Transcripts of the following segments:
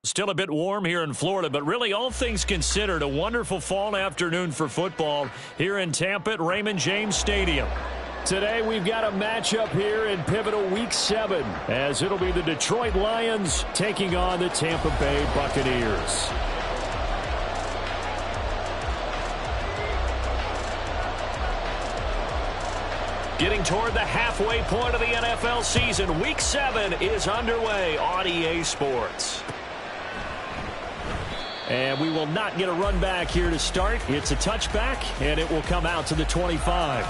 Still a bit warm here in Florida, but really all things considered, a wonderful fall afternoon for football here in Tampa at Raymond James Stadium. Today we've got a matchup here in pivotal Week 7, as it'll be the Detroit Lions taking on the Tampa Bay Buccaneers. Getting toward the halfway point of the NFL season, Week 7 is underway on EA Sports. And we will not get a run back here to start. It's a touchback, and it will come out to the 25.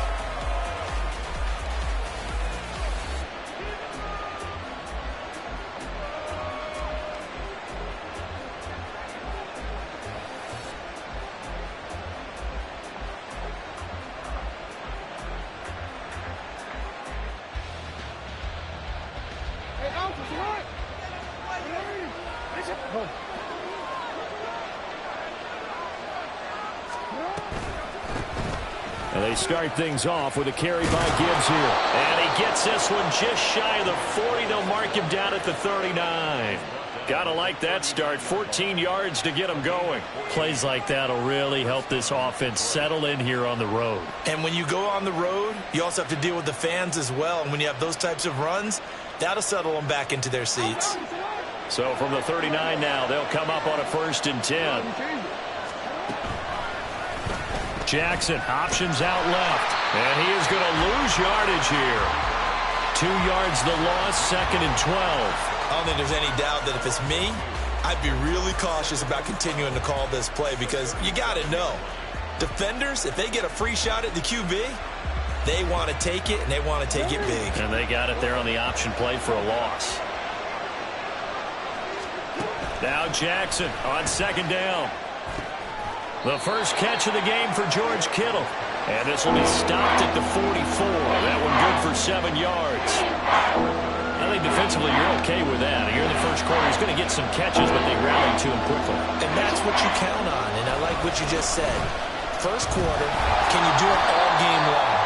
And they start things off with a carry by Gibbs here. And he gets this one just shy of the 40. They'll mark him down at the 39. Gotta like that start. 14 yards to get him going. Plays like that will really help this offense settle in here on the road. And when you go on the road, you also have to deal with the fans as well. And when you have those types of runs, that'll settle them back into their seats. So from the 39 now, they'll come up on a 1st and 10. Jackson options out left, and he is going to lose yardage here. 2 yards the loss, 2nd and 12. I don't think there's any doubt that if it's me, I'd be really cautious about continuing to call this play, because you got to know, defenders, if they get a free shot at the QB, they want to take it, and they want to take it big. And they got it there on the option play for a loss. Now Jackson on 2nd down. The first catch of the game for George Kittle. And this will be stopped at the 44. That one good for 7 yards. I think defensively you're okay with that. Here in the first quarter, he's going to get some catches, but they rally to him quickly. And that's what you count on, and I like what you just said. First quarter, can you do it all game long?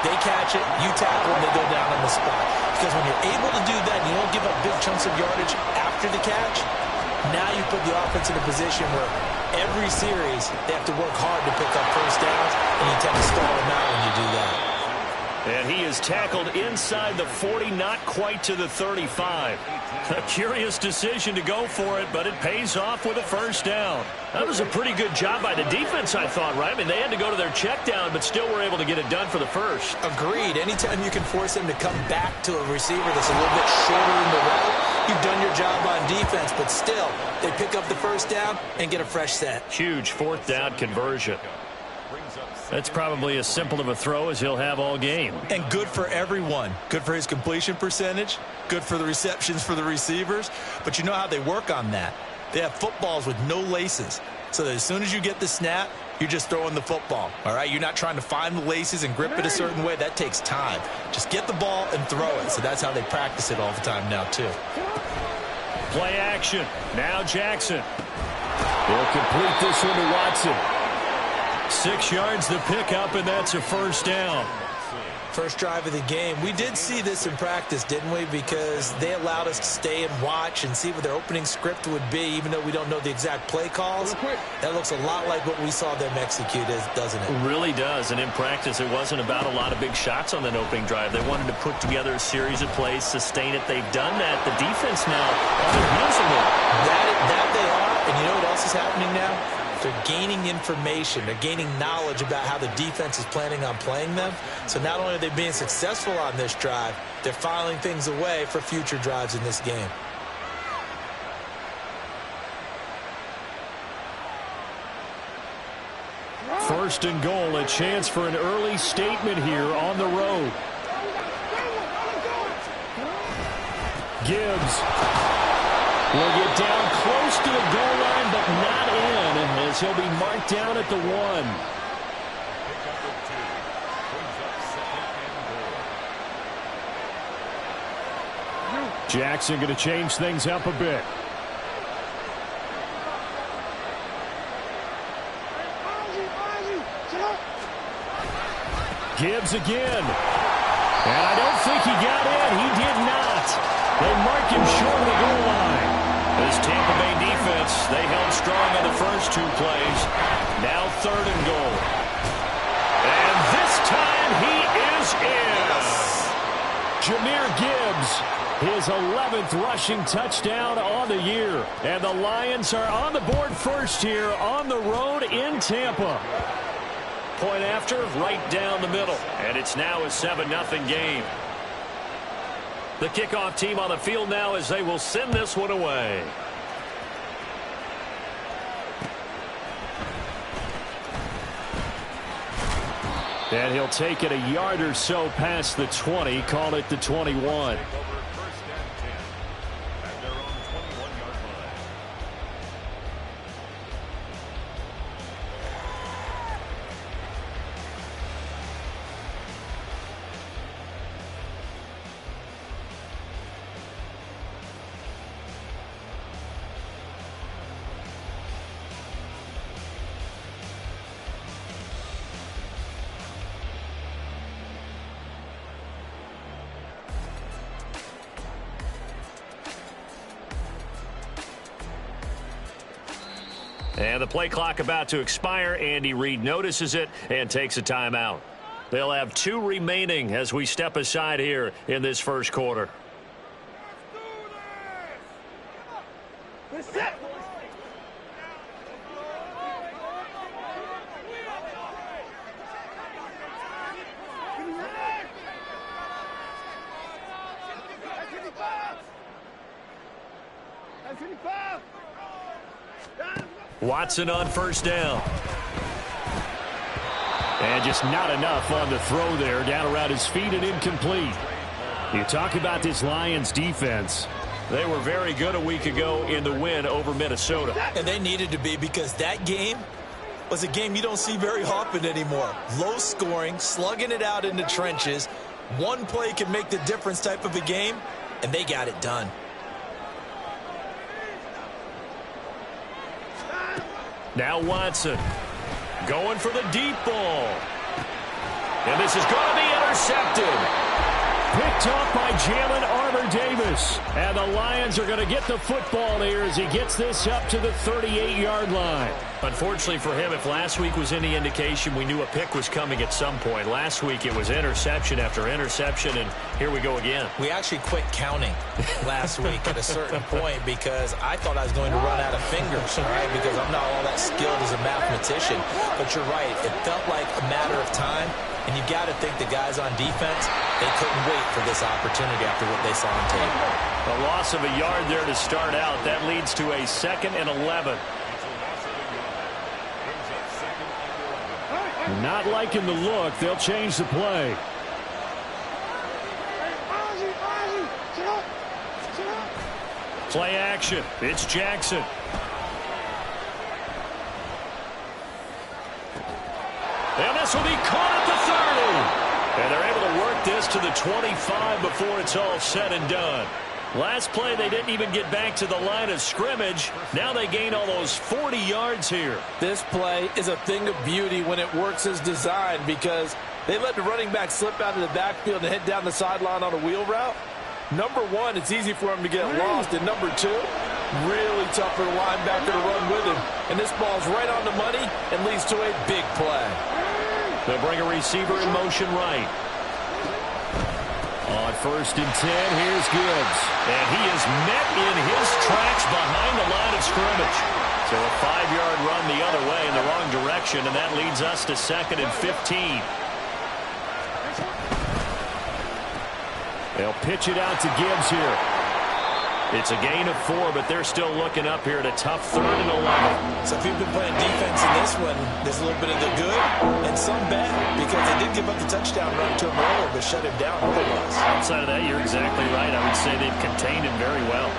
They catch it, you tackle, and they go down on the spot. Because when you're able to do that and you don't give up big chunks of yardage after the catch, now you put the offense in a position where every series they have to work hard to pick up first downs, and you tend to stall them out when you do that. And he is tackled inside the 40, not quite to the 35. A curious decision to go for it, but it pays off with a first down. That was a pretty good job by the defense, I thought, right? I mean, they had to go to their check down, but still were able to get it done for the first. Agreed. Anytime you can force them to come back to a receiver that's a little bit shorter in the route, you've done your job on defense, but still, they pick up the first down and get a fresh set. Huge 4th down conversion. That's probably as simple of a throw as he'll have all game. And good for everyone. Good for his completion percentage. Good for the receptions for the receivers. But you know how they work on that. They have footballs with no laces. So that as soon as you get the snap, you're just throwing the football. All right? You're not trying to find the laces and grip it a certain way. That takes time. Just get the ball and throw it. So that's how they practice it all the time now, too. Play action. Now Jackson. He'll complete this one to Watson. 6 yards the pickup, and that's a first down. First drive of the game. We did see this in practice, didn't we? Because they allowed us to stay and watch and see what their opening script would be, even though we don't know the exact play calls. That looks a lot like what we saw them execute, doesn't it? It really does. And in practice, it wasn't about a lot of big shots on that opening drive. They wanted to put together a series of plays, sustain it. They've done that. The defense now on their heels a little. That they are. And you know what else is happening now? They're gaining information. They're gaining knowledge about how the defense is planning on playing them. So not only are they being successful on this drive, they're filing things away for future drives in this game. First and goal, a chance for an early statement here on the road. Gibbs will get down close to the goal line, but not in, as he'll be marked down at the 1. Jackson going to change things up a bit. Gibbs again. And I don't think he got in. He did not. They mark him short of the goal line. The this Tampa Bay defense, they held strong on the first 2 plays. Now 3rd and goal. And this time he is in. Jahmyr Gibbs, his 11th rushing touchdown on the year. And the Lions are on the board first here on the road in Tampa. Point after, right down the middle. And it's now a 7-0 game. The kickoff team on the field now as they will send this one away. And he'll take it a yard or so past the 20, call it the 21. And the play clock about to expire. Andy Reid notices it and takes a timeout. They'll have 2 remaining as we step aside here in this first quarter. Watson on first down. And just not enough on the throw there. Down around his feet and incomplete. You talk about this Lions defense. They were very good a week ago in the win over Minnesota. And they needed to be, because that game was a game you don't see very often anymore. Low scoring, slugging it out in the trenches. One play can make the difference type of a game, and they got it done. Now Watson going for the deep ball. And this is going to be intercepted. Picked off by Jalen Armour-Davis. And the Lions are going to get the football here as he gets this up to the 38-yard line. Unfortunately for him, if last week was any indication, we knew a pick was coming at some point. Last week it was interception after interception, and here we go again. We actually quit counting last week at a certain point because I thought I was going to run out of fingers, all right, because I'm not all that skilled as a mathematician. But you're right. It felt like a matter of time, and you got to think the guys on defense, they couldn't wait for this opportunity after what they saw on tape. A loss of a yard there to start out. That leads to a 2nd and 11. Not liking the look. They'll change the play. Play action. It's Jackson. And this will be caught at the 30. And they're able to work this to the 25 before it's all said and done. Last play, they didn't even get back to the line of scrimmage. Now they gain almost 40 yards here. This play is a thing of beauty when it works as designed, because they let the running back slip out of the backfield and head down the sideline on a wheel route. Number one, it's easy for him to get lost. And number two, really tough for the linebacker to run with him. And this ball's right on the money and leads to a big play. They'll bring a receiver in motion right. On 1st and 10, here's Gibbs. And he is met in his tracks behind the line of scrimmage. So a 5-yard run the other way in the wrong direction, and that leads us to 2nd and 15. They'll pitch it out to Gibbs here. It's a gain of 4, but they're still looking up here at a tough 3rd and 11. So if you've been playing defense in this one, there's a little bit of the good and some bad, because they did give up the touchdown run to him earlier, but shut him down otherwise. Outside of that, you're exactly right. I would say they've contained him very well.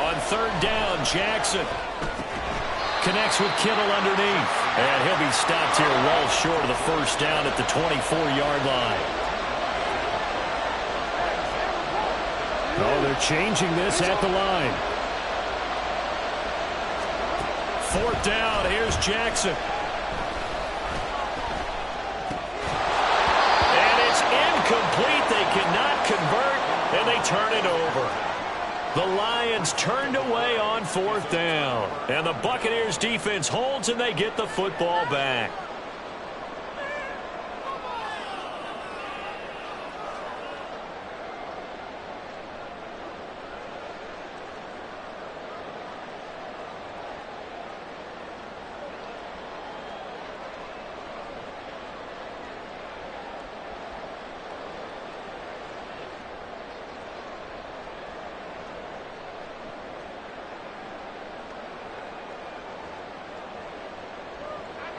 On 3rd down, Jackson connects with Kittle underneath. And he'll be stopped here well short of the 1st down at the 24-yard line. Oh, they're changing this at the line. 4th down, here's Jackson. And it's incomplete. They cannot convert, and they turn it over. The Lions turned away on 4th down. And the Buccaneers defense holds and they get the football back.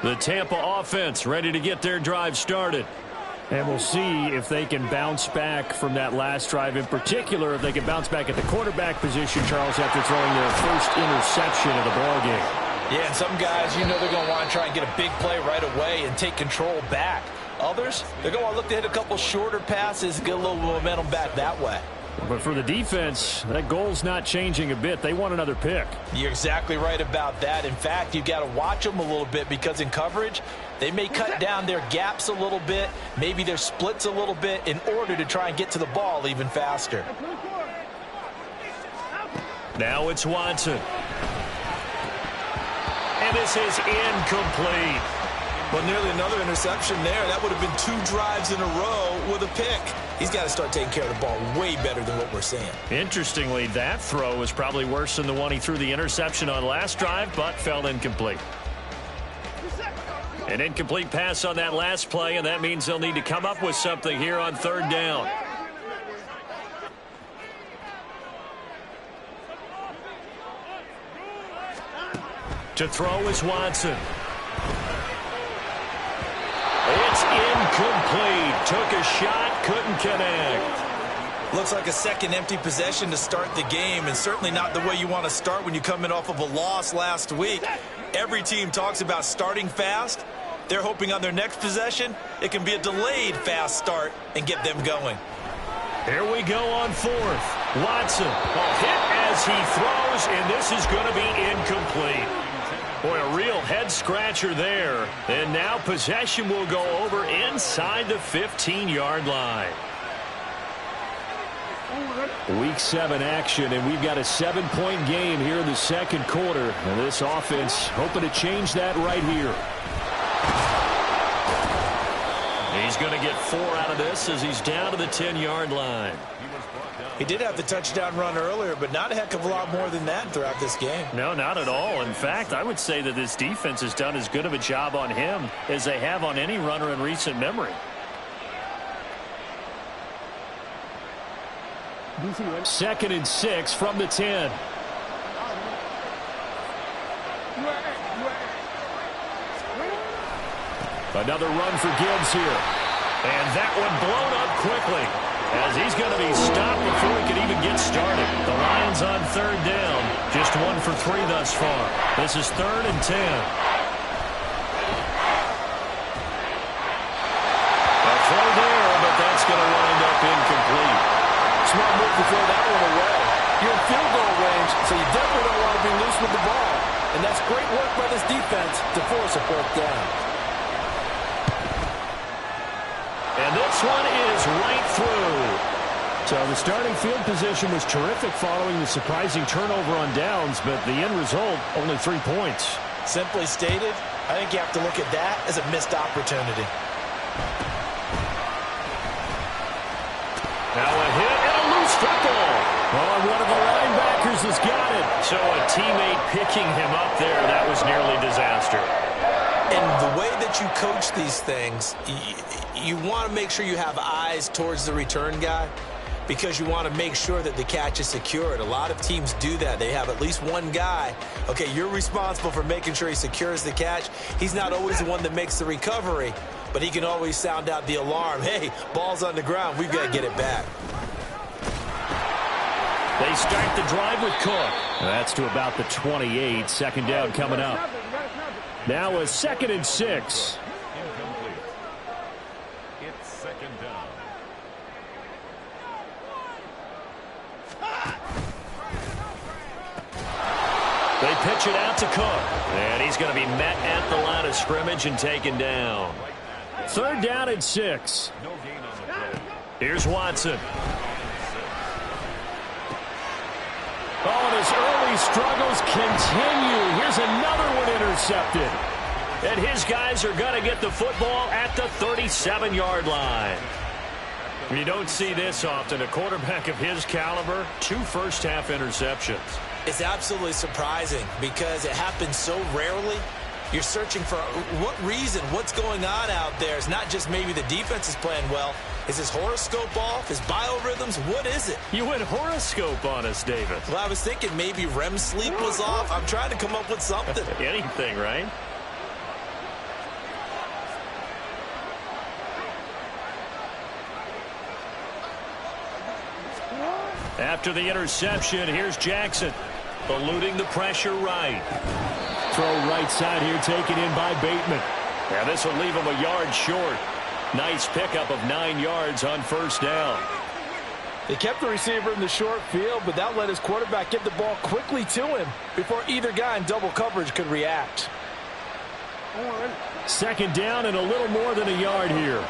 The Tampa offense ready to get their drive started. And we'll see if they can bounce back from that last drive. In particular, if they can bounce back at the quarterback position, Charles, after throwing their first interception of the ballgame. Yeah, and some guys, you know they're going to want to try and get a big play right away and take control back. Others, they're going to look to hit a couple shorter passes, get a little momentum back that way. But for the defense, that goal's not changing a bit. They want another pick. You're exactly right about that. In fact, you've got to watch them a little bit because in coverage, they may cut down their gaps a little bit, maybe their splits a little bit in order to try and get to the ball even faster. Now it's Watson. And this is incomplete. Well, nearly another interception there. That would have been 2 drives in a row with a pick. He's got to start taking care of the ball way better than what we're seeing. Interestingly, that throw was probably worse than the one he threw the interception on last drive, but fell incomplete. An incomplete pass on that last play, and that means they'll need to come up with something here on 3rd down. To throw is Watson. It's incomplete. Took a shot, couldn't connect. Looks like a second empty possession to start the game, and certainly not the way you want to start when you're coming off of a loss last week. Every team talks about starting fast. They're hoping on their next possession, it can be a delayed fast start and get them going. Here we go on 4th. Watson, a hit as he throws, and this is going to be incomplete. Boy, a real head-scratcher there. And now possession will go over inside the 15-yard line. Week 7 action, and we've got a 7-point game here in the 2nd quarter. And this offense hoping to change that right here. He's going to get 4 out of this as he's down to the 10-yard line. He did have the touchdown run earlier, but not a heck of a lot more than that throughout this game. No, not at all. In fact, I would say that this defense has done as good of a job on him as they have on any runner in recent memory. 2nd and 6 from the 10. Another run for Gibbs here. And that one blown up quickly as he's going to be stopped before he can even get started. The Lions on 3rd down. Just 1 for 3 thus far. This is 3rd and 10. A throw there, but that's going to wind up incomplete. Smart move to throw that one away. You're in field goal range, so you definitely don't want to be loose with the ball. And that's great work by this defense to force a 4th down. And this one is right through. So the starting field position was terrific following the surprising turnover on downs, but the end result, only 3 points. Simply stated, I think you have to look at that as a missed opportunity. Now a hit and a loose football. Oh, and one of the linebackers has got it. So a teammate picking him up there, that was nearly disaster. And the way that you coach these things, you want to make sure you have eyes towards the return guy because you want to make sure that the catch is secured. A lot of teams do that. They have at least one guy. Okay, you're responsible for making sure he secures the catch. He's not always the one that makes the recovery, but he can always sound out the alarm. Hey, ball's on the ground. We've got to get it back. They start the drive with Cook. That's to about the 28. 2nd down coming up. Now a 2nd and 6. Incomplete. It's 2nd down. They pitch it out to Cook. And he's going to be met at the line of scrimmage and taken down. 3rd down and 6. No gain on the play. Here's Watson. these struggles continue. Here's another one intercepted. And his guys are going to get the football at the 37-yard line. You don't see this often. A quarterback of his caliber, 2 first-half interceptions. It's absolutely surprising because it happens so rarely. You're searching for what reason, what's going on out there. It's not just maybe the defense is playing well. Is his horoscope off? His biorhythms? What is it? You went horoscope on us, David. Well, I was thinking maybe REM sleep was off. I'm trying to come up with something. Anything, right? After the interception, here's Jackson. Eluding the pressure right. Throw right side here, taken in by Bateman. Yeah, this will leave him a yard short. Nice pickup of 9 yards on first down. They kept the receiver in the short field, but that let his quarterback get the ball quickly to him before either guy in double coverage could react. Second down and a little more than a yard here.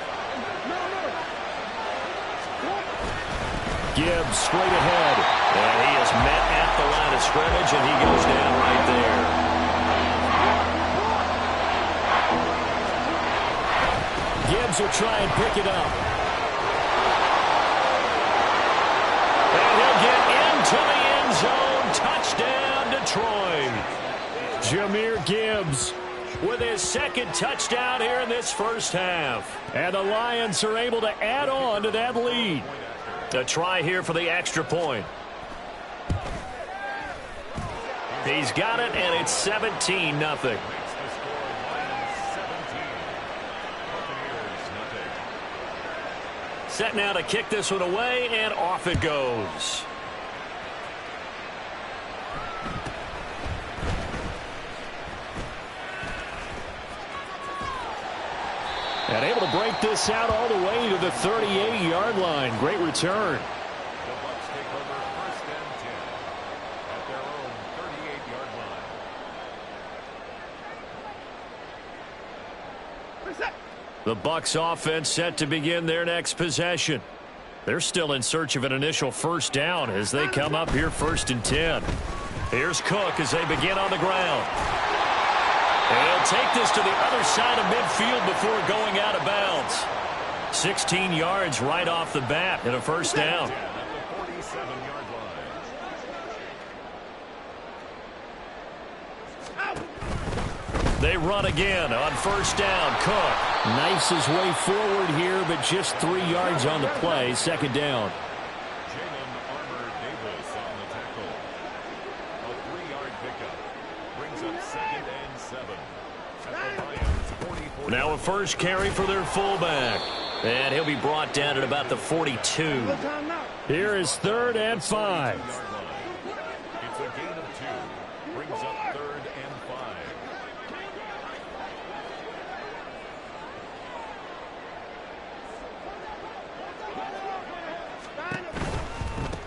Gibbs straight ahead. And he is met at the line of scrimmage, and he goes down right there. Gibbs will try and pick it up. And he'll get into the end zone. Touchdown, Detroit. Jahmyr Gibbs With his second touchdown here in this first half. And the Lions are able to add on to that lead. A try here for the extra point. He's got it, and it's 17-0. Set now to kick this one away, and off it goes. And able to break this out all the way to the 38-yard line. Great return. The Bucs take over 1st and 10 at their own 38-yard line. The Bucs offense set to begin their next possession. They're still in search of an initial first down as they come up here 1st and 10. Here's Cook as they begin on the ground. He'll take this to the other side of midfield before going out of bounds. 16 yards right off the bat and a first down. At the 47-yard line. They run again on first down. Cook. Knifes his way forward here, but just 3 yards on the play. Second down. Jalen Armour Davis on the tackle. A 3-yard pickup brings up 2nd and 7 at the Lions' 44. Now a first carry for their fullback. And he'll be brought down at about the 42. Here is 3rd and 5. It's a gain of 2. Brings up 3rd and 5.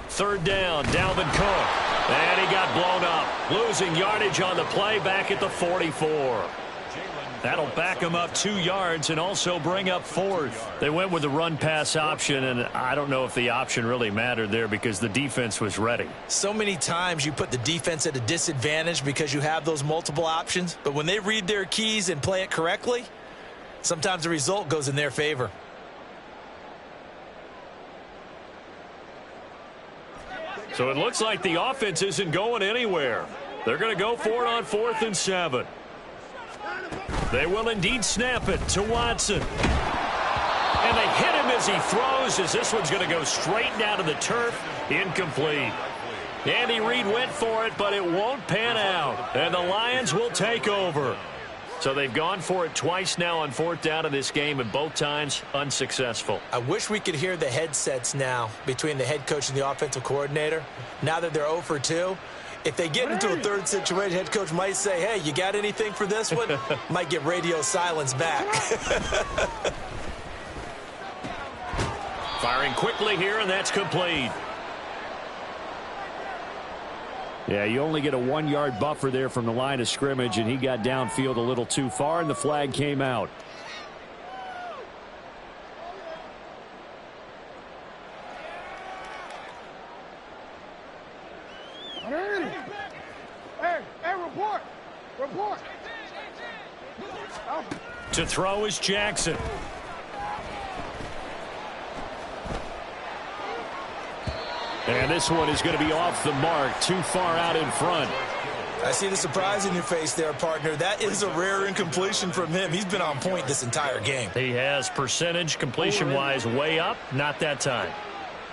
Third down, Dalvin Cook. And he got blown up. Losing yardage on the play back at the 44. That'll back him up 2 yards and also bring up 4th. They went with the run-pass option, and I don't know if the option really mattered there because the defense was ready. So many times you put the defense at a disadvantage because you have those multiple options, but when they read their keys and play it correctly, sometimes the result goes in their favor. So it looks like the offense isn't going anywhere. They're going to go for it on 4th and 7. They will indeed snap it to Watson. And they hit him as he throws, as this one's going to go straight down to the turf. Incomplete. Andy Reid went for it, but it won't pan out. And the Lions will take over. So they've gone for it twice now on 4th down in this game, and both times unsuccessful. I wish we could hear the headsets now between the head coach and the offensive coordinator. Now that they're 0 for 2, if they get into a third situation, head coach might say, hey, you got anything for this one? Might get radio silence back. Firing quickly here, and that's complete. Yeah, you only get a 1-yard buffer there from the line of scrimmage, and he got downfield a little too far, and the flag came out. Report. To throw is Jackson. And this one is going to be off the mark, too far out in front. I see the surprise in your face there, partner. That is a rare incompletion from him. He's been on point this entire game. He has percentage completion-wise way up, not that time.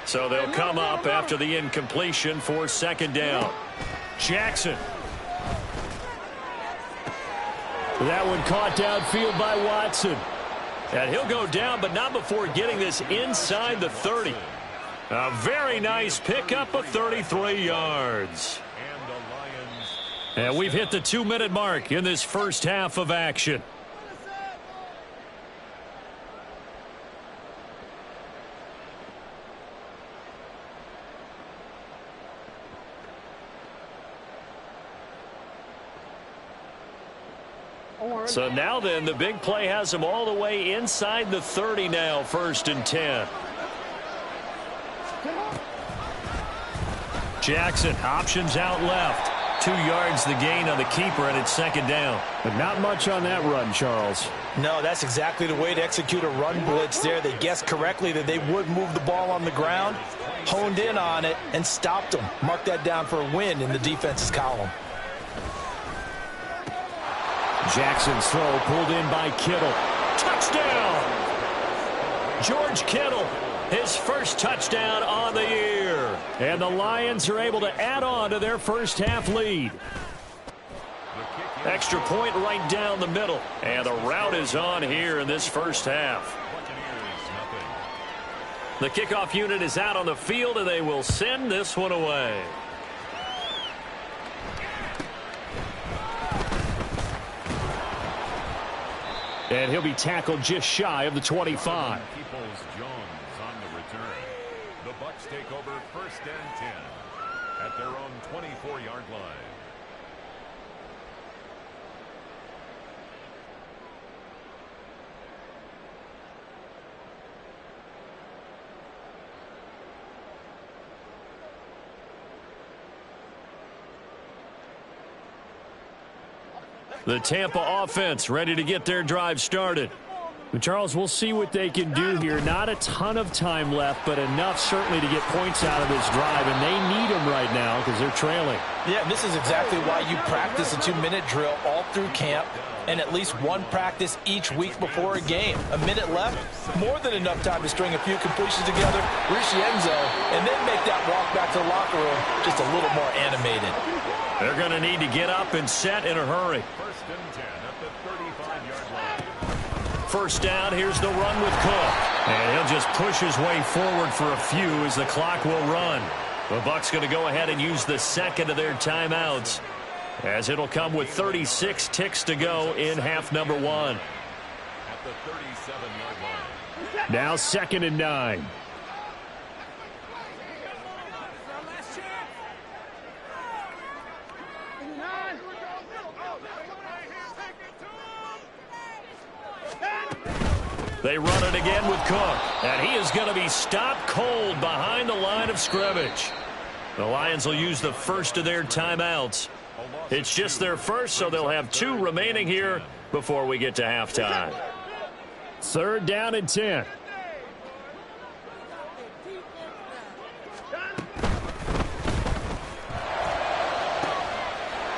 So they'll come up after the incompletion for second down. Jackson. That one caught downfield by Watson. And he'll go down, but not before getting this inside the 30. A very nice pickup of 33 yards. And we've hit the 2-minute mark in this first half of action. So now then, the big play has them all the way inside the 30 now, 1st and 10. Jackson, options out left. 2 yards the gain on the keeper, and it's second down. But not much on that run, Charles. No, that's exactly the way to execute a run blitz there. They guessed correctly that they would move the ball on the ground, honed in on it, and stopped them. Mark that down for a win in the defense's column. Jackson's throw pulled in by Kittle. Touchdown! George Kittle, his first touchdown on the year. And the Lions are able to add on to their first half lead. Extra point right down the middle. And the route is on here in this first half. The kickoff unit is out on the field, and they will send this one away. And he'll be tackled just shy of the 25. Jones on the return. The Bucs take over 1st and 10 at their own 24-yard line. The Tampa offense ready to get their drive started. Charles, we'll see what they can do here. Not a ton of time left, but enough certainly to get points out of this drive, and they need them right now because they're trailing. Yeah, this is exactly why you practice a 2-minute drill all through camp and at least one practice each week before a game. A minute left, more than enough time to string a few completions together, reach the end zone, and then make that walk back to the locker room just a little more animated. They're going to need to get up and set in a hurry. 1st and 10 at the 35-yard line. First down, here's the run with Cook. And he'll just push his way forward for a few as the clock will run. The Bucs going to go ahead and use the second of their timeouts, as it'll come with 36 ticks to go in half number 1. At the 37-yard line. Now 2nd and 9. They run it again with Cook, and he is going to be stopped cold behind the line of scrimmage. The Lions will use the first of their timeouts. It's just their first, so they'll have 2 remaining here before we get to halftime. 3rd down and 10.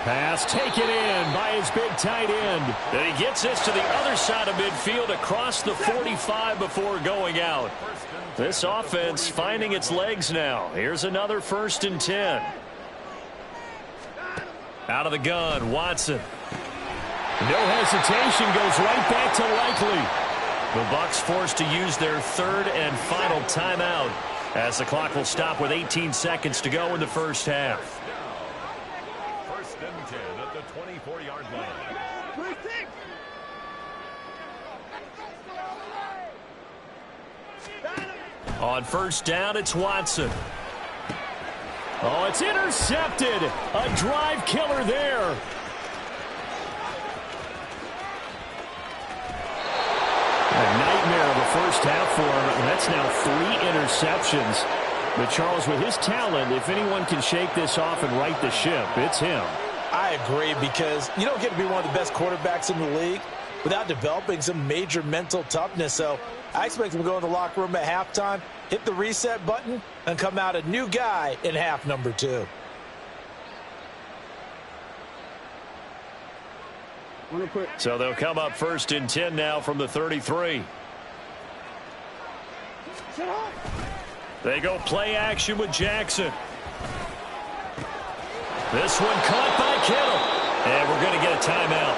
Pass taken in by his big tight end. And he gets this to the other side of midfield across the 45 before going out. This offense finding its legs now. Here's another 1st and 10. Out of the gun, Watson. No hesitation, goes right back to Likely. The Bucs forced to use their 3rd and final timeout, as the clock will stop with 18 seconds to go in the first half. 1st and 10 at the 24-yard line. On first down, it's Watson. Oh, it's intercepted. A drive killer there. A nightmare of a first half for him, and that's now 3 interceptions. But Charles, with his talent, if anyone can shake this off and right the ship, it's him. I agree, because you don't get to be one of the best quarterbacks in the league without developing some major mental toughness. So I expect him to go in the locker room at halftime, hit the reset button, and come out a new guy in half number 2. So they'll come up 1st and 10 now from the 33. They go play action with Jackson. This one caught by Kittle. And we're going to get a timeout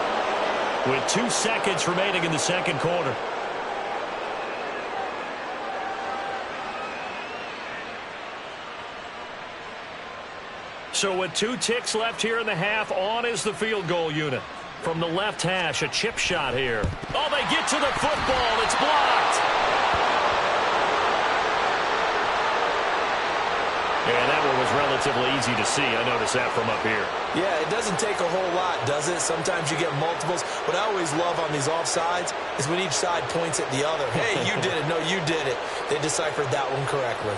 with 2 seconds remaining in the second quarter. So with 2 ticks left here in the half, on is the field goal unit. From the left hash, a chip shot here. Oh, they get to the football. It's blocked. And that one was relatively easy to see. I noticed that from up here. Yeah, it doesn't take a whole lot, does it? Sometimes you get multiples. What I always love on these offsides is when each side points at the other. Hey, you did it. No, you did it. They deciphered that one correctly.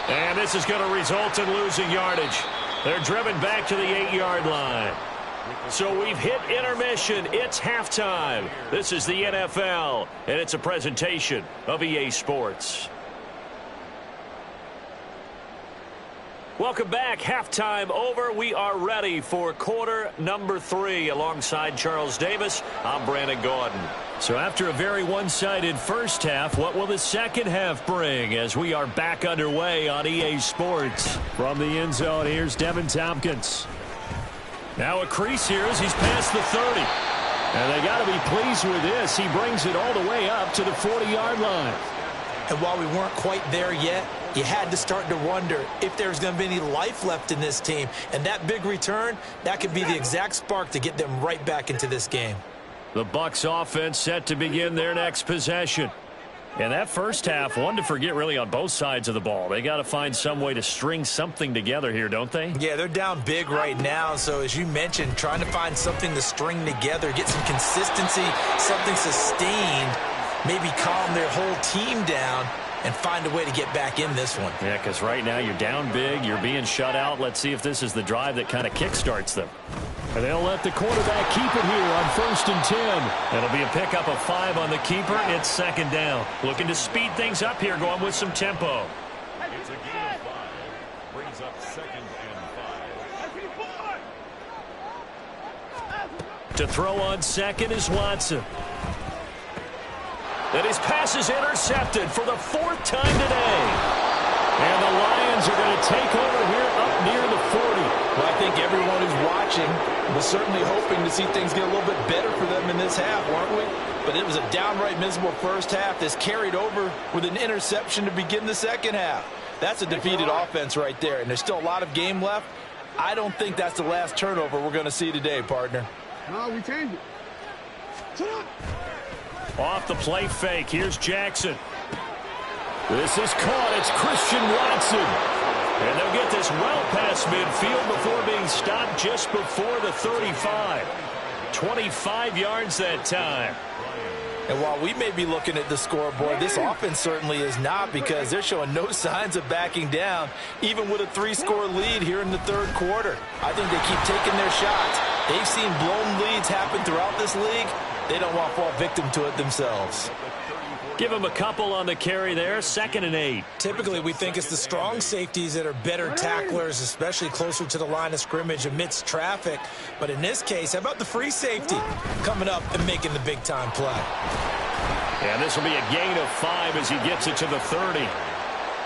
And this is going to result in losing yardage. They're driven back to the 8-yard line. So we've hit intermission. It's halftime. This is the NFL, and it's a presentation of EA Sports. Welcome back. Halftime over. We are ready for quarter number 3. Alongside Charles Davis, I'm Brandon Gaudin. So after a very one-sided first half, what will the second half bring as we are back underway on EA Sports? From the end zone, here's Devin Tompkins. Now a crease here as he's past the 30. And they got to be pleased with this. He brings it all the way up to the 40-yard line. And while we weren't quite there yet, you had to start to wonder if there's going to be any life left in this team. And that big return, that could be the exact spark to get them right back into this game. The Bucs offense set to begin their next possession. And that first half, one to forget really on both sides of the ball. They got to find some way to string something together here, don't they? Yeah, they're down big right now. So as you mentioned, trying to find something to string together, get some consistency, something sustained, maybe calm their whole team down and find a way to get back in this one. Yeah, because right now you're down big, you're being shut out. Let's see if this is the drive that kind of kickstarts them. And they'll let the quarterback keep it here on 1st and 10. It'll be a pickup of 5 on the keeper. It's 2nd down. Looking to speed things up here, going with some tempo. It's a gain of 5. Brings up 2nd and 5. To throw on 2nd is Watson. And his pass is intercepted for the 4th time today. And the Lions are going to take over here up near the 40. Well, I think everyone who's watching was certainly hoping to see things get a little bit better for them in this half, weren't we? But it was a downright miserable first half that's carried over with an interception to begin the second half. That's a defeated offense right there, and there's still a lot of game left. I don't think that's the last turnover we're going to see today, partner. No, we changed it. Sit up. Off the play fake. Here's Jackson. This is caught. It's Christian Watson. And they'll get this well past midfield before being stopped just before the 35. 25 yards that time. And while we may be looking at the scoreboard, this offense certainly is not, because they're showing no signs of backing down, even with a 3-score lead here in the third quarter. I think they keep taking their shots. They've seen blown leads happen throughout this league. They don't want to fall victim to it themselves. Give them a couple on the carry there. 2nd and 8. Typically, we think it's the strong safeties that are better tacklers, especially closer to the line of scrimmage amidst traffic. But in this case, how about the free safety coming up and making the big-time play? And this will be a gain of 5 as he gets it to the 30.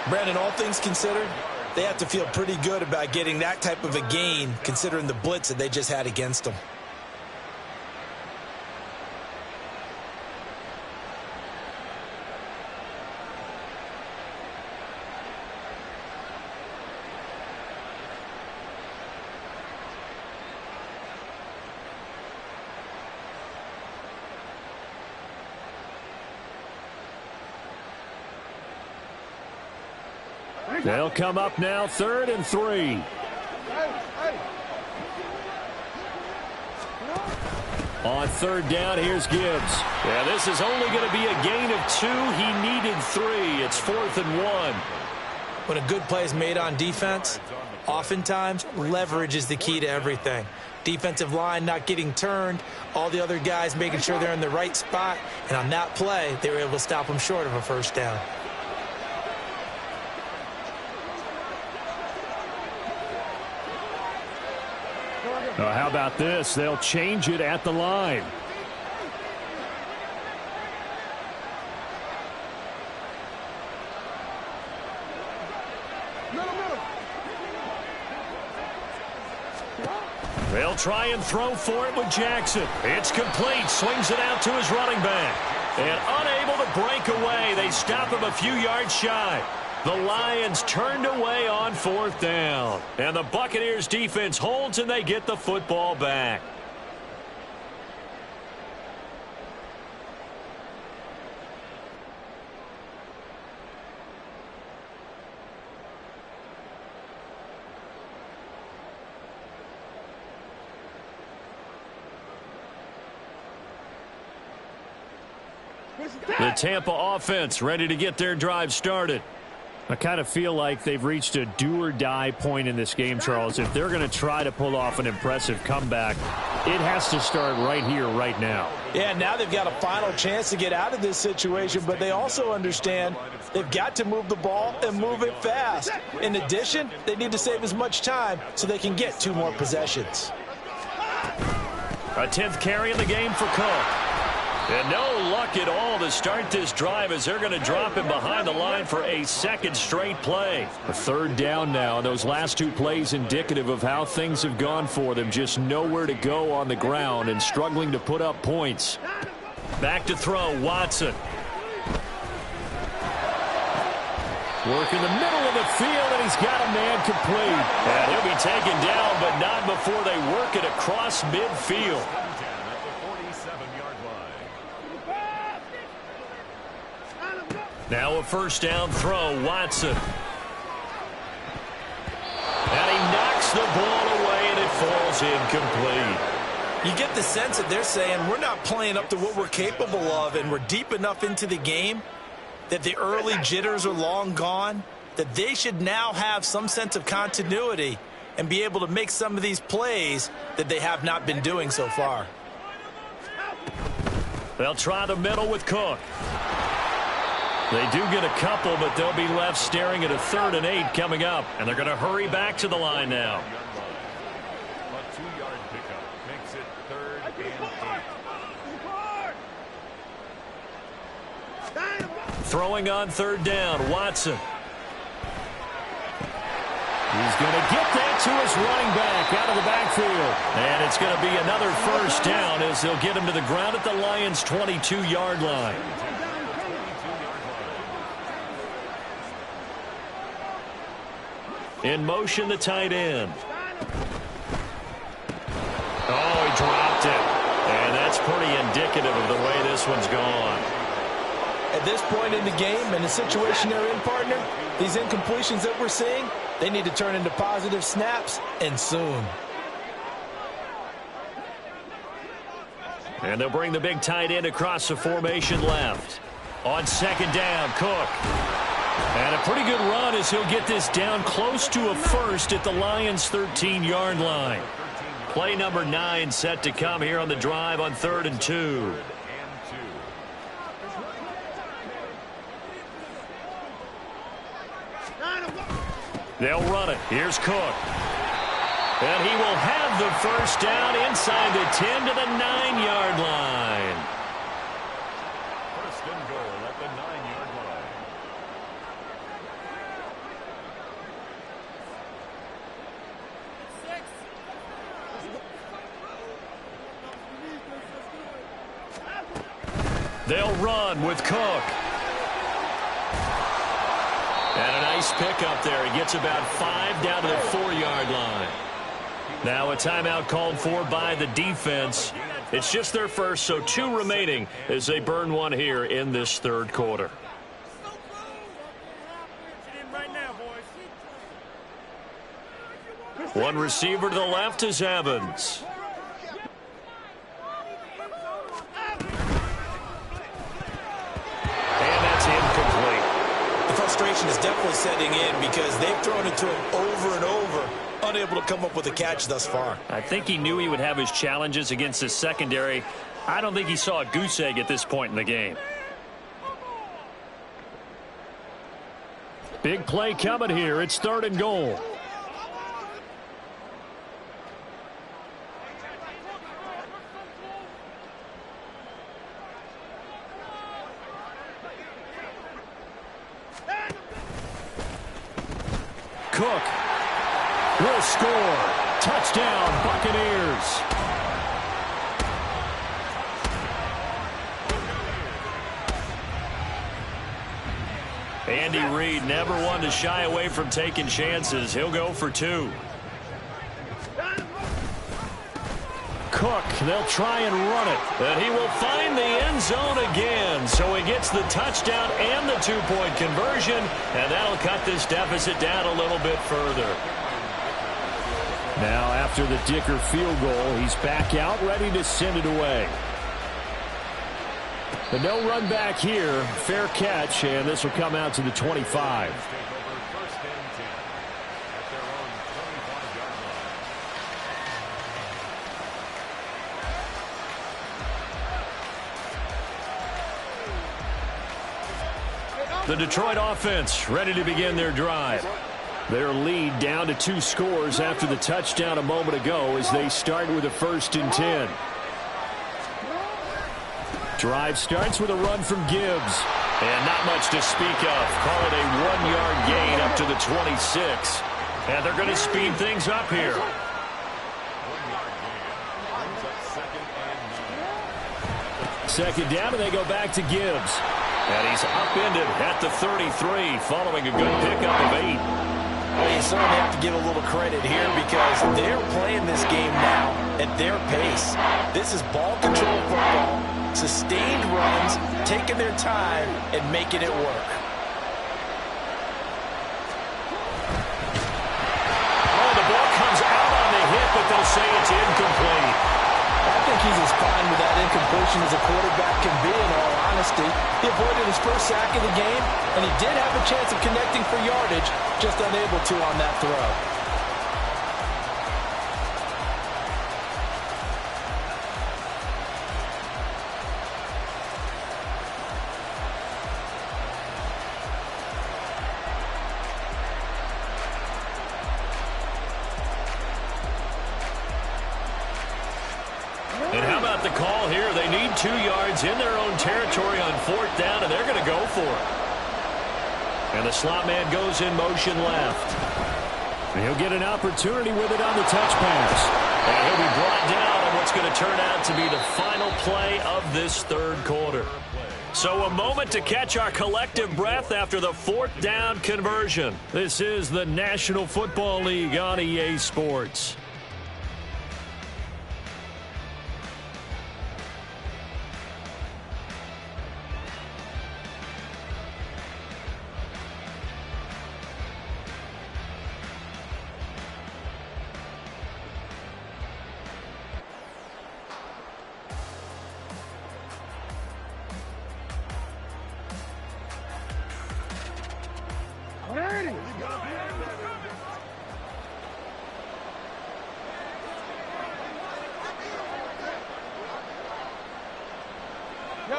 Brandon, all things considered, they have to feel pretty good about getting that type of a gain, considering the blitz that they just had against them. They'll come up now 3rd and 3. On third down, here's Gibbs. Yeah, this is only going to be a gain of 2. He needed 3. It's 4th and 1. When a good play is made on defense, oftentimes leverage is the key to everything. Defensive line not getting turned, all the other guys making sure they're in the right spot, and on that play, they were able to stop them short of a first down. How about this? They'll change it at the line. They'll try and throw for it with Jackson. It's complete. Swings it out to his running back. And unable to break away. They stop him a few yards shy. The Lions turned away on 4th down. And the Buccaneers defense holds and they get the football back. The Tampa offense ready to get their drive started. I kind of feel like they've reached a do-or-die point in this game, Charles. If they're going to try to pull off an impressive comeback, it has to start right here, right now. Yeah, now they've got a final chance to get out of this situation, but they also understand they've got to move the ball and move it fast. In addition, they need to save as much time so they can get 2 more possessions. A 10th carry in the game for Cook. And no luck at all to start this drive as they're going to drop him behind the line for a 2nd straight play. A 3rd down now, and those last 2 plays indicative of how things have gone for them. Just nowhere to go on the ground and struggling to put up points. Back to throw, Watson. Working the middle of the field, and he's got a man complete. And he'll be taken down, but not before they work it across midfield. Now a 1st down throw, Watson. And he knocks the ball away, and it falls incomplete. You get the sense that they're saying we're not playing up to what we're capable of, and we're deep enough into the game that the early jitters are long gone, that they should now have some sense of continuity and be able to make some of these plays that they have not been doing so far. They'll try the middle with Cook. They do get a couple, but they'll be left staring at a 3rd and 8 coming up. And they're going to hurry back to the line now. A 2-yard pickup makes it 3rd and 8. Throwing on 3rd down, Watson. He's going to get that to his running back out of the backfield. And it's going to be another 1st down as they'll get him to the ground at the Lions' 22-yard line. In motion, the tight end. Oh, he dropped it. And that's pretty indicative of the way this one's gone. At this point in the game and the situation they're in, partner, these incompletions that we're seeing, they need to turn into positive snaps, and soon. And they'll bring the big tight end across the formation left. On 2nd down, Cook. And a pretty good run as he'll get this down close to a 1st at the Lions' 13-yard line. Play number 9 set to come here on the drive on 3rd and 2. They'll run it. Here's Cook. And he will have the 1st down inside the 10 to the 9-yard line. 1st and goal at the 9-yard line. They'll run with Cook. And a nice pickup there. He gets about 5 down to the 4-yard line. Now a timeout called for by the defense. It's just their first, so 2 remaining as they burn one here in this 3rd quarter. One receiver to the left is Evans. And that's incomplete. The frustration is definitely setting in because they've thrown it to him over and over, unable to come up with a catch thus far. I think he knew he would have his challenges against his secondary. I don't think he saw a goose egg at this point in the game. Big play coming here. It's 3rd and goal. Cook will score. Touchdown, Buccaneers. Andy Reid never one to shy away from taking chances. He'll go for 2. Cook, they'll try and run it. And he will find the end zone again. So he gets the touchdown and the 2-point conversion. And that'll cut this deficit down a little bit further. Now after the Dicker field goal, he's back out, ready to send it away. The no run back here, fair catch, and this will come out to the 25. The Detroit offense ready to begin their drive. Their lead down to 2 scores after the touchdown a moment ago as they start with a 1st and 10. Drive starts with a run from Gibbs. And not much to speak of. Call it a 1-yard gain up to the 26. And they're going to speed things up here. Second down, and they go back to Gibbs. And he's upended at the 33 following a good pickup of 8. Well, you certainly have to give a little credit here because they're playing this game now at their pace. This is ball control football. Sustained runs, taking their time, and making it work. Oh, the ball comes out on the hit, but they'll say it's incomplete. I think he's as fine with that incompletion as a quarterback can be, in all honesty. He avoided his first sack of the game, and he did have a chance of connecting for yardage, just unable to on that throw. And how about the call here? They need 2 yards in their own territory on 4th down, and they're going to go for it. And the slot man goes in motion left. And he'll get an opportunity with it on the touch pass. And he'll be brought down on what's going to turn out to be the final play of this 3rd quarter. So a moment to catch our collective breath after the 4th down conversion. This is the National Football League on EA Sports.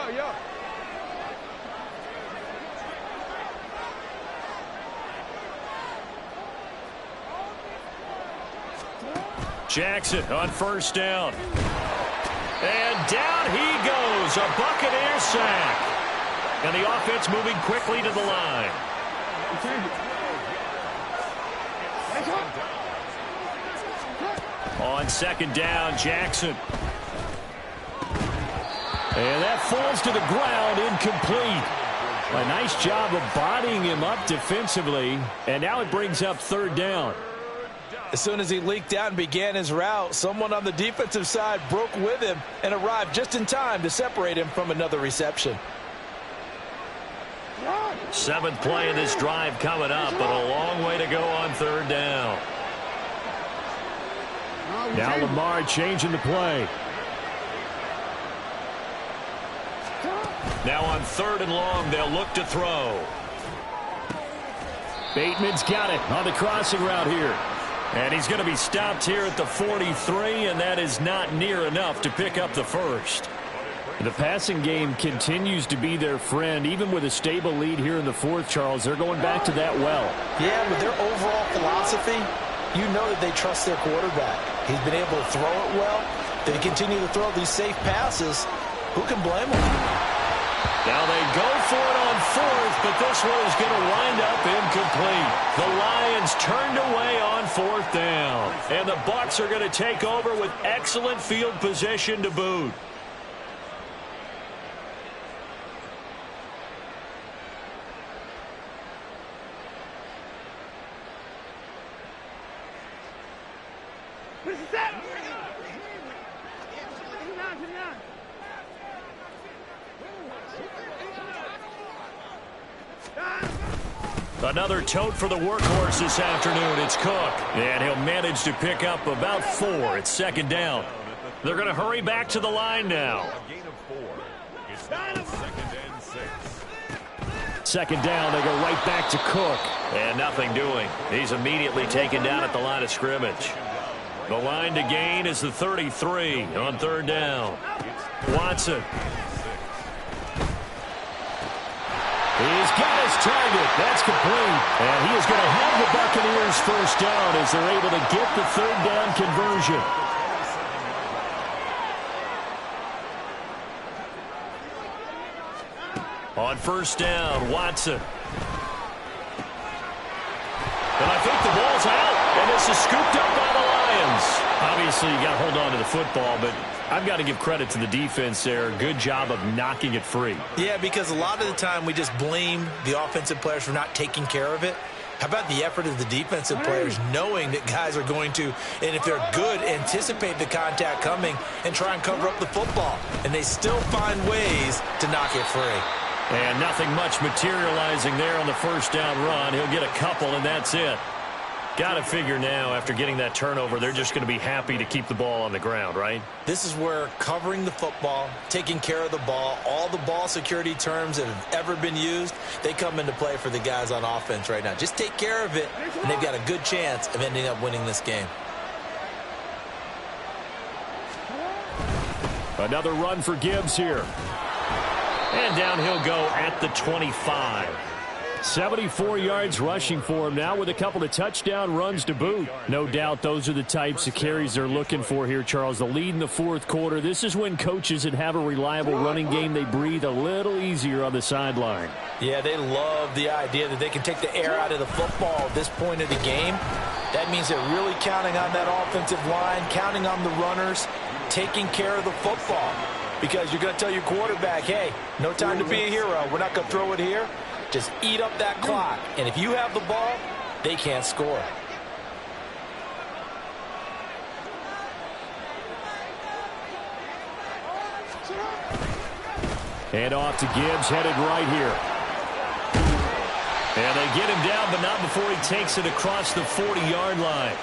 Yo. Jackson on 1st down. And down he goes. A Buccaneer sack. And the offense moving quickly to the line. On 2nd down, Jackson. And that falls to the ground, incomplete. A nice job of bodying him up defensively. And now it brings up 3rd down. As soon as he leaked out and began his route, someone on the defensive side broke with him and arrived just in time to separate him from another reception. 7th play of this drive coming up, but a long way to go on 3rd down. Now Lamar changing the play. Now on 3rd and long, they'll look to throw. Bateman's got it on the crossing route here. And he's going to be stopped here at the 43, and that is not near enough to pick up the first. The passing game continues to be their friend. Even with a stable lead here in the 4th, Charles, they're going back to that well. Yeah, with their overall philosophy, you know that they trust their quarterback. He's been able to throw it well. They continue to throw these safe passes. Who can blame them? Now they go for it on 4th, but this one is going to wind up incomplete. The Lions turned away on 4th down. And the Bucs are going to take over with excellent field position to boot. Another tote for the workhorse this afternoon. It's Cook. And he'll manage to pick up about 4. It's 2nd down. They're going to hurry back to the line now. A gain of 4. It's now 2nd and 6. 2nd down, they go right back to Cook. And nothing doing. He's immediately taken down at the line of scrimmage. The line to gain is the 33 on 3rd down. Watson. He's got his target. That's complete. And he is going to have the Buccaneers first down as they're able to get the 3rd down conversion. On 1st down, Watson. And I think the ball's out. And this is scooped up by the Lions. Obviously, you got to hold on to the football, but I've got to give credit to the defense there. Good job of knocking it free. Yeah, because a lot of the time we just blame the offensive players for not taking care of it. How about the effort of the defensive players knowing that guys are going to, and if they're good, anticipate the contact coming and try and cover up the football. And they still find ways to knock it free. And nothing much materializing there on the 1st down run. He'll get a couple, and that's it. Got to figure now, after getting that turnover, they're just going to be happy to keep the ball on the ground, right? This is where covering the football, taking care of the ball, all the ball security terms that have ever been used, they come into play for the guys on offense right now. Just take care of it, and they've got a good chance of ending up winning this game. Another run for Gibbs here. And down he'll go at the 25. 74 yards rushing for him now with a couple of touchdown runs to boot. No doubt those are the types of carries they're looking for here, Charles. The lead in the 4th quarter. This is when coaches that have a reliable running game, they breathe a little easier on the sideline. Yeah, they love the idea that they can take the air out of the football at this point of the game. That means they're really counting on that offensive line, counting on the runners, taking care of the football. Because you're going to tell your quarterback, hey, no time to be a hero. We're not going to throw it here. Just eat up that clock. And if you have the ball, they can't score. Hand off to Gibbs, headed right here. And they get him down, but not before he takes it across the 40-yard line.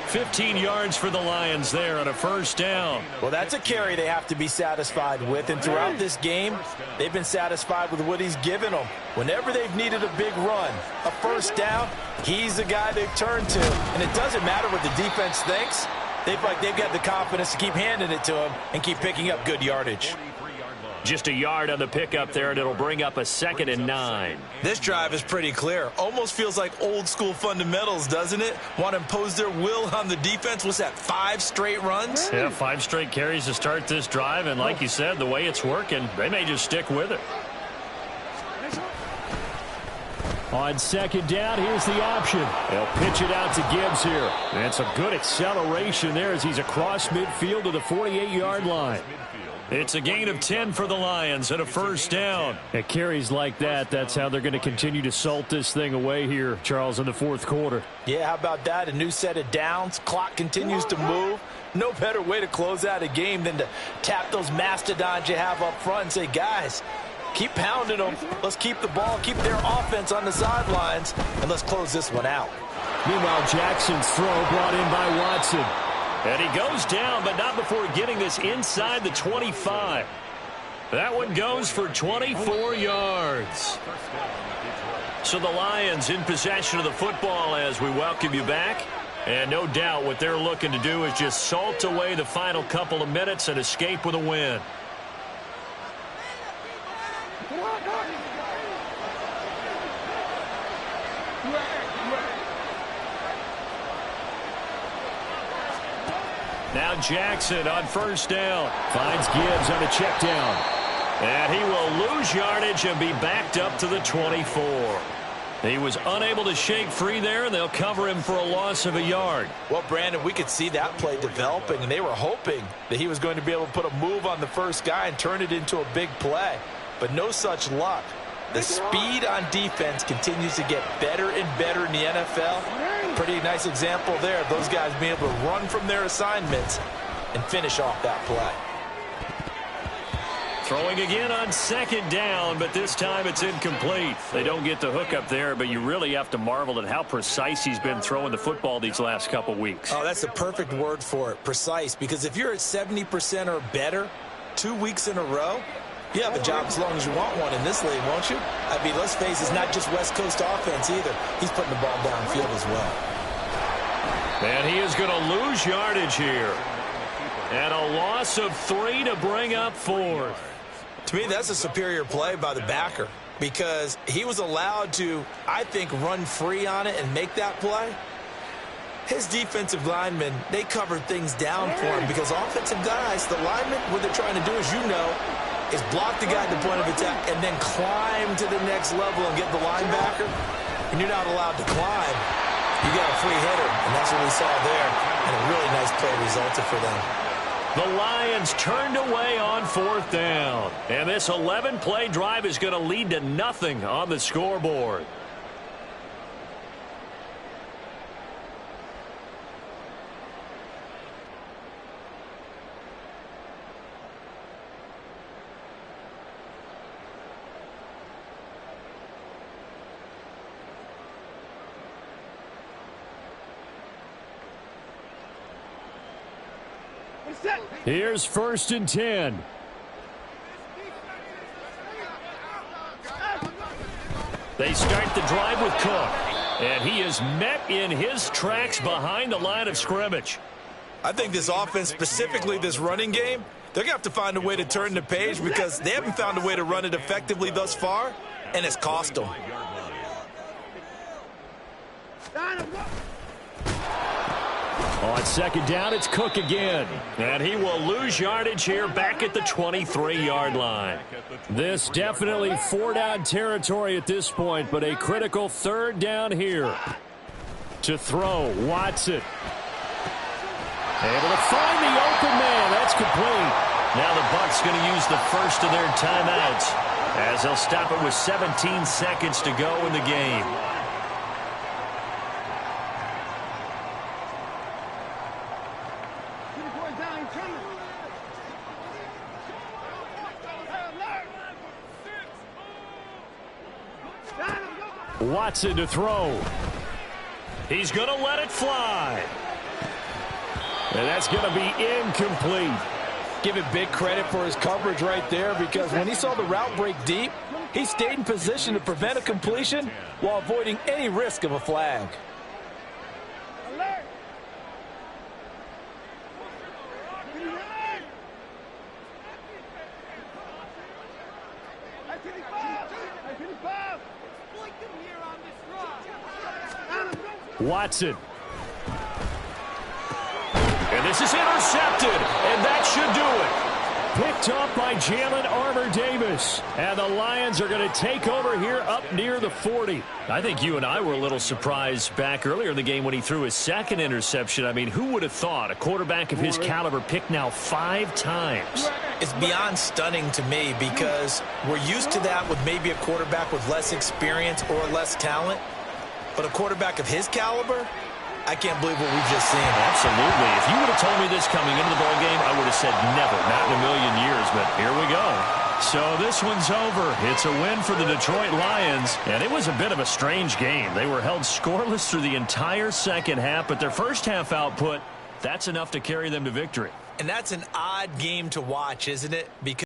15 yards for the Lions there on a 1st down. Well, that's a carry they have to be satisfied with. And throughout this game, they've been satisfied with what he's given them. Whenever they've needed a big run, a 1st down, he's the guy they've turned to. And it doesn't matter what the defense thinks. They've got the confidence to keep handing it to him and keep picking up good yardage. Just a yard on the pickup there, and it'll bring up a 2nd and 9. This drive is pretty clear. Almost feels like old school fundamentals, doesn't it? Want to impose their will on the defense. What's that, 5 straight runs? Yeah, 5 straight carries to start this drive, and like you said, the way it's working, they may just stick with it. On 2nd down, here's the option. They'll pitch it out to Gibbs here. And some good acceleration there as he's across midfield to the 48-yard line. It's a gain of 10 for the Lions and a 1st down. At carries like that, that's how they're going to continue to salt this thing away here, Charles, in the 4th quarter. Yeah, how about that? A new set of downs. Clock continues to move. No better way to close out a game than to tap those mastodons you have up front and say, guys, keep pounding them. Let's keep the ball, keep their offense on the sidelines, and let's close this one out. Meanwhile, Jackson's throw brought in by Watson. And he goes down, but not before getting this inside the 25. That one goes for 24 yards. So the Lions in possession of the football as we welcome you back. And no doubt what they're looking to do is just salt away the final couple of minutes and escape with a win. Now Jackson on first down. Finds Gibbs on a check down. And he will lose yardage and be backed up to the 24. He was unable to shake free there, and they'll cover him for a loss of a yard. Well, Brandon, we could see that play developing, and they were hoping that he was going to be able to put a move on the first guy and turn it into a big play. But no such luck. The speed on defense continues to get better and better in the NFL. Pretty nice example there of those guys being able to run from their assignments and finish off that play. Throwing again on second down, but this time it's incomplete. They don't get the hook up there, but you really have to marvel at how precise he's been throwing the football these last couple weeks. Oh, that's the perfect word for it, precise, because if you're at 70% or better 2 weeks in a row, you have a job as long as you want one in this league, won't you? I mean, let's face it, it's not just West Coast offense either. He's putting the ball downfield as well. And he is going to lose yardage here. And a loss of 3 to bring up 4. To me, that's a superior play by the backer because he was allowed to, I think, run free on it and make that play. His defensive linemen, they covered things down for him because offensive guys, the linemen, what they're trying to do, as you know, is block the guy at the point of attack and then climb to the next level and get the linebacker. And you're not allowed to climb. You got a free hitter, and that's what we saw there. And a really nice play resulted for them. The Lions turned away on 4th down. And this 11-play drive is going to lead to nothing on the scoreboard. Here's 1st and 10. They start the drive with Cook. And he is met in his tracks behind the line of scrimmage. I think this offense, specifically this running game, they're going to have to find a way to turn the page because they haven't found a way to run it effectively thus far, and it's cost them. On 2nd down, it's Cook again. And he will lose yardage here back at the 23-yard line. This definitely 4-down territory at this point, but a critical 3rd down here. To throw, Watson. Able to find the open man. That's complete. Now the Bucs going to use the first of their timeouts as they'll stop it with 17 seconds to go in the game. Watson to throw. He's going to let it fly. And that's going to be incomplete. Give him big credit for his coverage right there because when he saw the route break deep, he stayed in position to prevent a completion while avoiding any risk of a flag. Watson. And this is intercepted, and that should do it. Picked up by Jalen Armour-Davis. And the Lions are going to take over here up near the 40. I think you and I were a little surprised back earlier in the game when he threw his 2nd interception. I mean, who would have thought a quarterback of his caliber picked now 5 times? It's beyond stunning to me because we're used to that with maybe a quarterback with less experience or less talent. But a quarterback of his caliber, I can't believe what we've just seen. Absolutely. If you would have told me this coming into the ballgame, I would have said never, not in a million years. But here we go. So this one's over. It's a win for the Detroit Lions. And it was a bit of a strange game. They were held scoreless through the entire second half, but their first half output, That's enough to carry them to victory. And that's an odd game to watch, isn't it? Because